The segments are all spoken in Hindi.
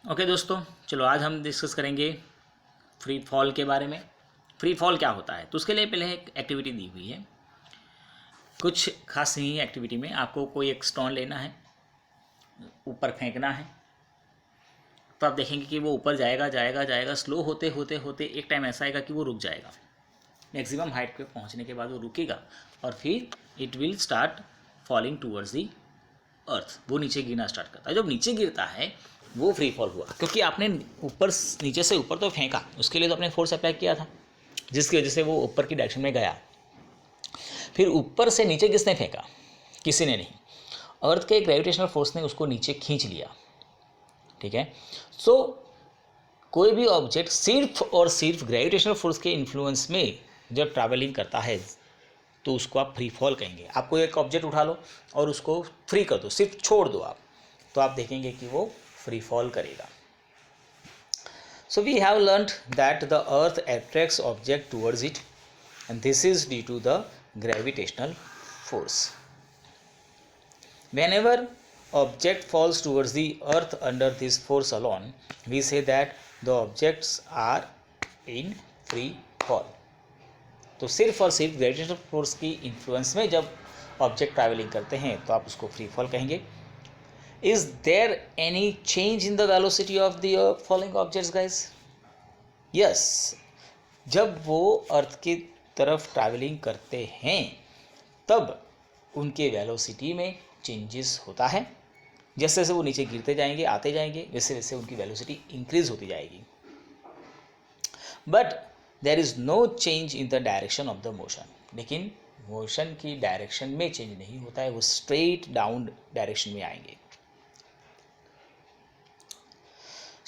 ओके दोस्तों, चलो आज हम डिस्कस करेंगे फ्री फॉल के बारे में। फ्री फॉल क्या होता है, तो उसके लिए पहले एक एक्टिविटी दी हुई है। कुछ खास नहीं है एक्टिविटी में, आपको कोई एक स्टोन लेना है, ऊपर फेंकना है। तो आप देखेंगे कि वो ऊपर जाएगा जाएगा जाएगा, स्लो होते होते होते एक टाइम ऐसा आएगा कि वो रुक जाएगा। मैक्सिमम हाइट पे पहुंचने के बाद वो रुकेगा और फिर it will start falling towards the earth. वो नीचे गिरना स्टार्ट करता है। जब नीचे गिरता है वो फ्री फॉल हुआ, क्योंकि आपने ऊपर नीचे से ऊपर तो फेंका, उसके लिए तो आपने फोर्स अप्लाई किया था, जिसकी वजह से वो ऊपर की डायरेक्शन में गया। फिर ऊपर से नीचे किसने फेंका? किसी ने नहीं, अर्थ के ग्रेविटेशनल फोर्स ने उसको नीचे खींच लिया। ठीक है। सो कोई भी ऑब्जेक्ट सिर्फ और सिर्फ ग्रेविटेशनल फोर्स के इन्फ्लुएंस में जब ट्रैवलिंग करता है तो उसको आप फ्री फॉल कहेंगे। आपको एक ऑब्जेक्ट उठा लो और उसको फ्री कर दो, सिर्फ छोड़ दो आप, तो आप देखेंगे कि वो फ्री फॉल करेगा। So we have learnt that the earth attracts object towards it, and this is due to the gravitational force. Whenever object falls towards the earth under this force alone, we say that the objects are in free fall. तो सिर्फ और सिर्फ ग्रेविटेशनल फोर्स की इन्फ्लुएंस में जब ऑब्जेक्ट ट्रैवलिंग करते हैं तो आप उसको फ्री फॉल कहेंगे। Is there any change in the velocity of the falling objects, guys? Yes. जब वो अर्थ की तरफ ट्रैवलिंग करते हैं तब उनके वेलोसिटी में चेंजेस होता है। जैसे जैसे वो नीचे गिरते जाएंगे, आते जाएंगे, वैसे वैसे उनकी वेलोसिटी इंक्रीज होती जाएगी। But there is no change in the direction of the motion. लेकिन मोशन की डायरेक्शन में चेंज नहीं होता है, वो स्ट्रेट डाउन डायरेक्शन में आएंगे।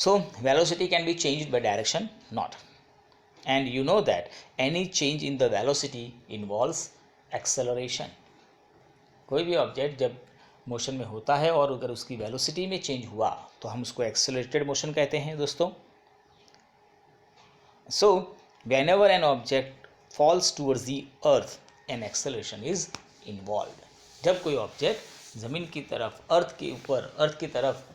So velocity can be changed by direction not, and you know that any change in the velocity involves acceleration. कोई भी ऑब्जेक्ट जब मोशन में होता है और अगर उसकी वेलोसिटी में चेंज हुआ तो हम उसको एक्सेलरेटेड मोशन कहते हैं दोस्तों। So whenever an object falls towards the earth, an acceleration is involved. जब कोई ऑब्जेक्ट ज़मीन की तरफ, अर्थ के ऊपर, अर्थ की तरफ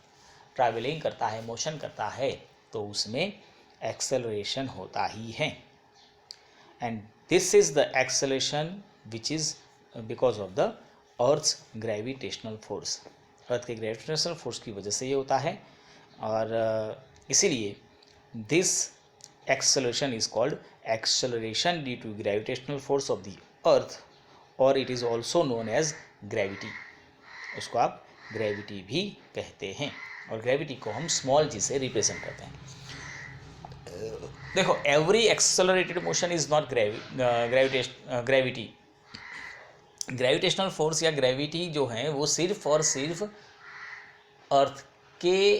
ट्रैवलिंग करता है, मोशन करता है, तो उसमें एक्सेलरेशन होता ही है। And this is the acceleration which is because of the earth's gravitational force. Earth के ग्रेविटेशनल फोर्स की वजह से ये होता है, और इसीलिए this acceleration is called acceleration due to gravitational force of the earth, और it is also known as gravity. उसको आप ग्रेविटी भी कहते हैं, और ग्रेविटी को हम स्मॉल जी से रिप्रेजेंट करते हैं। देखो, every accelerated motion is not gravity. Gravitational force या ग्रेविटी जो है वो सिर्फ और सिर्फ अर्थ के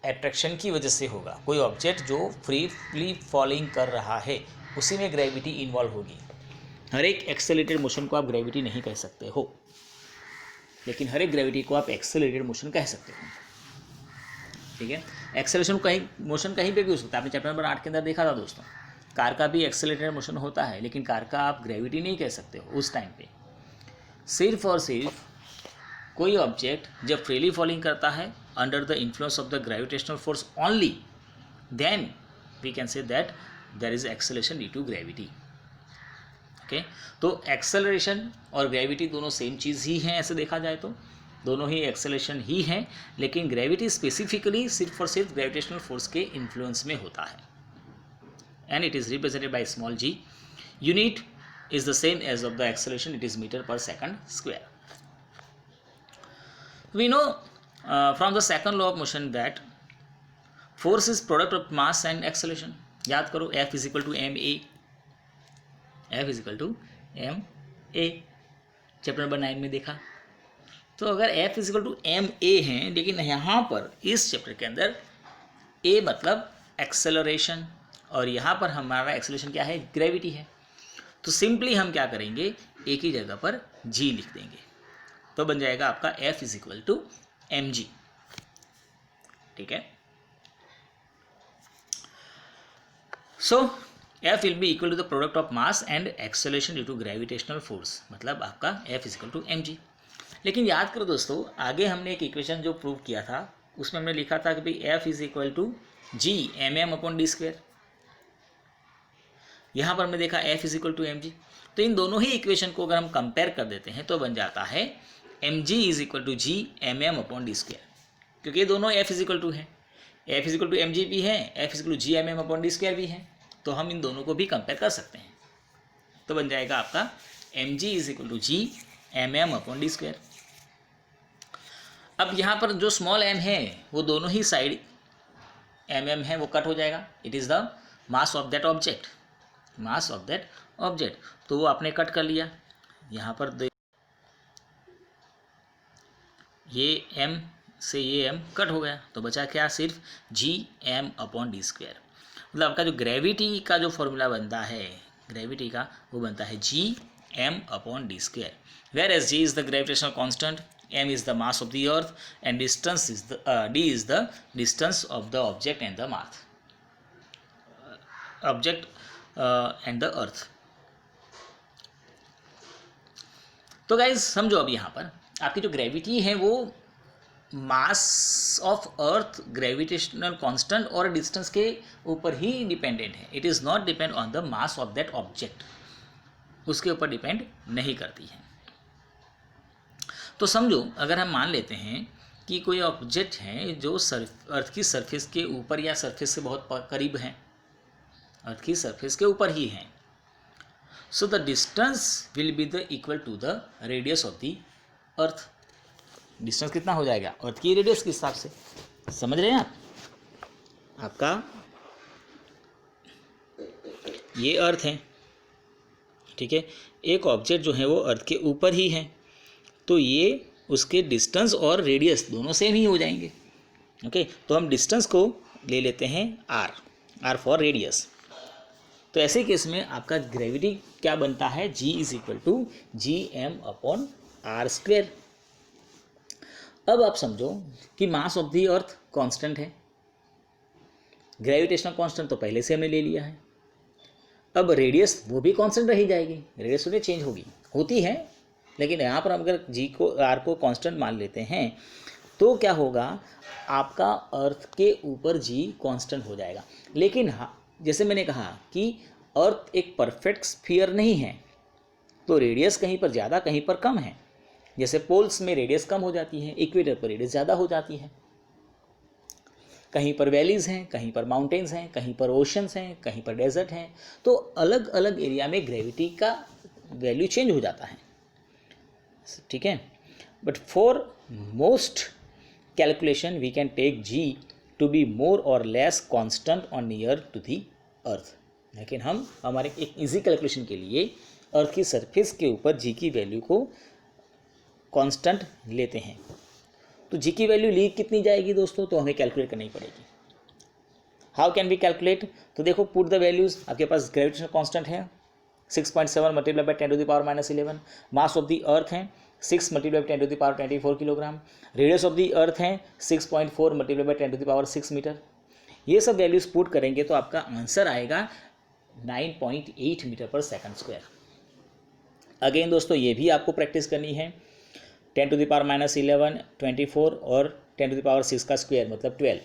अट्रैक्शन की वजह से होगा। कोई ऑब्जेक्ट जो फ्रीली फॉलिंग कर रहा है उसी में ग्रेविटी इन्वॉल्व होगी। हर एक एक्सेलरेटेड मोशन को आप ग्रेविटी नहीं कह सकते हो, लेकिन हर एक ग्रेविटी को आप एक्सेलरेटेड मोशन कह सकते हो। ठीक है। एक्सेलरेशन कहीं, मोशन कहीं पे भी हो सकता है। आपने चैप्टर नंबर 8 के अंदर देखा था दोस्तों, कार का भी एक्सेलरेटेड मोशन होता है, लेकिन कार का आप ग्रेविटी नहीं कह सकते हो उस टाइम पे। सिर्फ और सिर्फ कोई ऑब्जेक्ट जब फ्रीली फॉलिंग करता है under the influence of the gravitational force only, then we can say that there is acceleration due to gravity. Okay, तो एक्सेलरेशन और ग्रेविटी दोनों सेम चीज़ ही हैं, ऐसे देखा जाए तो दोनों ही एक्सेलरेशन ही हैं, लेकिन ग्रेविटी स्पेसिफिकली सिर्फ और सिर्फ ग्रेविटेशनल फोर्स के इन्फ्लुएंस में होता है, and it is represented by small g. Unit is the same as of the acceleration, it is metre per second square. We know from the second law of motion that force is product of mass and acceleration. याद करो, F is equal to m a, F is equal to m a, chapter number 9 में देखा। तो अगर F is equal to m a हैं, लेकिन यहाँ पर इस चैप्टर के अंदर A मतलब एक्सेलरेशन, और यहाँ पर हमारा एक्सेलरेशन क्या है? ग्रेविटी है। तो सिंपली हम क्या करेंगे, A की जगह पर G लिख देंगे, तो बन जाएगा आपका F is equal to M G. ठीक है। So F will be equal to the product of mass and acceleration due to gravitational force, मतलब आपका F is equal to M G. लेकिन याद करो दोस्तों, आगे हमने एक इक्वेशन जो प्रूव किया था उसमें हमने लिखा था कि भाई F is equal to ji M M upon D square. यहाँ पर हमने देखा F is equal to M G. तो इन दोनों ही इक्वेशन को अगर हम कंपेयर कर देते हैं तो बन जाता है M G is equal to ji M M upon D square, क्योंकि ये दोनों एफ इज इक्वल टू है, F is equal to M G भी है, F is equal to ji M M upon D square भी है। तो हम इन दोनों को भी कंपेयर कर सकते हैं। तो बन जाएगा आपका M G is equal to ji M M upon D square. अब यहाँ पर जो स्मॉल एम है वो दोनों ही साइड एम एम है वो कट हो जाएगा। It is the mass of that object, mass of that object. तो वो आपने कट कर लिया। यहाँ पर ये एम से ये एम कट हो गया, तो बचा क्या, सिर्फ G M upon D square. मतलब आपका जो ग्रेविटी का जो फॉर्मूला बनता है, ग्रेविटी का, वो बनता है G M upon D square, whereas G is the gravitational constant, m is the mass of the earth and distance is the d is the distance of the object and the mass object and the earth। तो गाइज समझो अब यहाँ पर आपकी जो ग्रेविटी है वो mass of earth, gravitational constant और डिस्टेंस के ऊपर ही डिपेंडेंट है। It is not depend on the mass of that object, उसके ऊपर डिपेंड नहीं करती है। तो समझो अगर हम मान लेते हैं कि कोई ऑब्जेक्ट है जो अर्थ की सरफेस के ऊपर या सरफेस से बहुत करीब है, अर्थ की सरफेस के ऊपर ही है, so the distance will be the equal to the radius of the earth. Distance कितना हो जाएगा अर्थ की रेडियस के हिसाब से, समझ रहे हैं आप। आपका ये अर्थ है, ठीक है, एक ऑब्जेक्ट जो है वो अर्थ के ऊपर ही है, तो ये उसके डिस्टेंस और रेडियस दोनों सेम ही हो जाएंगे। ओके, तो हम डिस्टेंस को ले लेते हैं आर, आर फॉर रेडियस। तो ऐसे केस में आपका ग्रेविटी क्या बनता है, g is equal to G M upon r square. अब आप समझो कि mass of the earth constant है, ग्रेविटेशनल कांस्टेंट तो पहले से हमने ले लिया है। अब रेडियस वो भी कांस्टेंट रही जाएगी, रेडियस थोड़ी चेंज होती है, लेकिन यहाँ पर हम अगर जी को आर को कांस्टेंट मान लेते हैं तो क्या होगा, आपका अर्थ के ऊपर जी कांस्टेंट हो जाएगा। लेकिन हाँ, जैसे मैंने कहा कि अर्थ एक परफेक्ट स्फीयर नहीं है, तो रेडियस कहीं पर ज़्यादा कहीं पर कम है। जैसे पोल्स में रेडियस कम हो जाती है, इक्वेटर पर रेडियस ज़्यादा हो जाती है। कहीं पर वैलीज़ हैं, कहीं पर माउंटेन्स हैं, कहीं पर ओशंस हैं, कहीं पर डेजर्ट हैं। तो अलग अलग एरिया में ग्रेविटी का वैल्यू चेंज हो जाता है, ठीक है। But for most calculation we can take G to be more or less constant और नियर टू दी अर्थ। लेकिन हम हमारे एक इजी कैलकुलेशन के लिए अर्थ की सरफेस के ऊपर जी की वैल्यू को कांस्टेंट लेते हैं। तो जी की वैल्यू ली कितनी जाएगी दोस्तों, तो हमें कैलकुलेट करनी पड़ेगी। हाउ कैन वी कैलकुलेट, तो देखो पुट द वैल्यूज़। आपके पास ग्रेविटेशनल कांस्टेंट है 6.7 multiply by 10⁻⁻11, mass of the अर्थ है 6 multiply by 10⁻24 kilogram, radius of the अर्थ है 6.4 मल्टीप्लाई बाय 10⁻6 मीटर। ये सब वैल्यूज़ पुट करेंगे तो आपका आंसर आएगा 9.8 metre per second square. Again दोस्तों ये भी आपको प्रैक्टिस करनी है। 10⁻11 24 और 10⁻6 का स्क्वायर मतलब 12,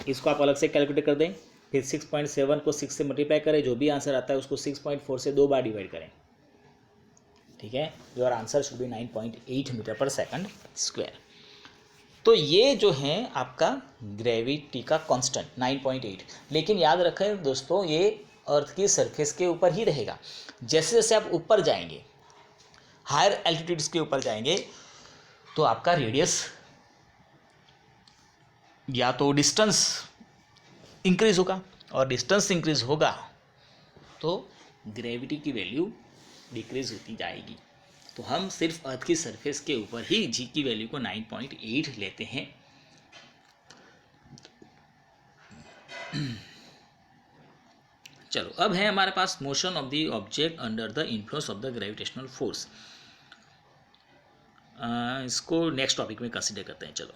इसको आप अलग से कैलकुलेट कर दें। फिर 6.7 को 6 से मल्टीप्लाई करें, जो भी आंसर आता है उसको 6.4 से 2 बार डिवाइड करें, ठीक है। Your answer should be 9.8 metre per second square. तो ये जो है आपका ग्रेविटी का कांस्टेंट 9.8। लेकिन याद रखें दोस्तों, ये अर्थ की सरफेस के ऊपर ही रहेगा। जैसे जैसे आप ऊपर जाएंगे, हायर एल्टीट्यूड्स के ऊपर जाएंगे, तो आपका रेडियस या तो डिस्टेंस इंक्रीज होगा, और डिस्टेंस इंक्रीज होगा तो ग्रेविटी की वैल्यू डिक्रीज होती जाएगी। तो हम सिर्फ अर्थ की सरफेस के ऊपर ही जी की वैल्यू को 9.8 लेते हैं। चलो अब है हमारे पास motion of the object under the influence of the gravitational force. इसको नेक्स्ट टॉपिक में कंसीडर करते हैं। चलो।